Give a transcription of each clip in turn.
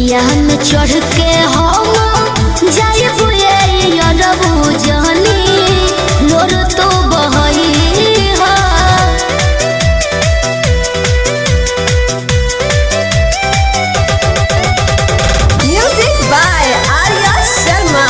डोलिया में चढ़ के हम जाइबू अरबू जहनी लोर तो बहई म्यूजिक बाय आर्या शर्मा।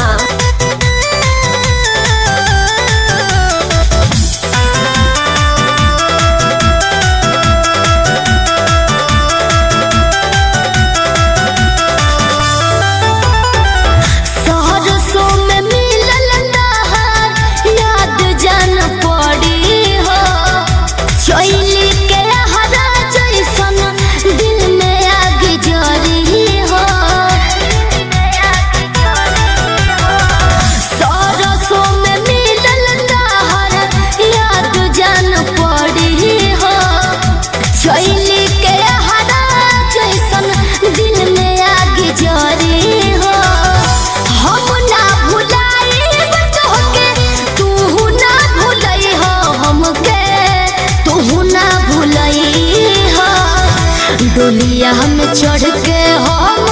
डोलिया में चढ़ के हम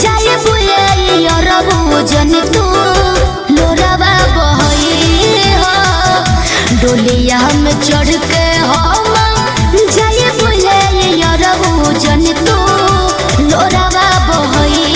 जाइबू अरबू जन तू लोरावा बहई डोलिया में चढ़ के हम जाइबू अरबू जन तू लोरावा बहई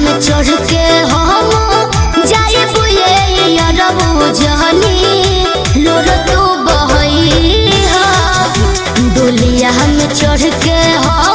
में चढ़ के हम जाइबू अरबू जहनी लोर तो बहई डोलिया में चढ़ के हम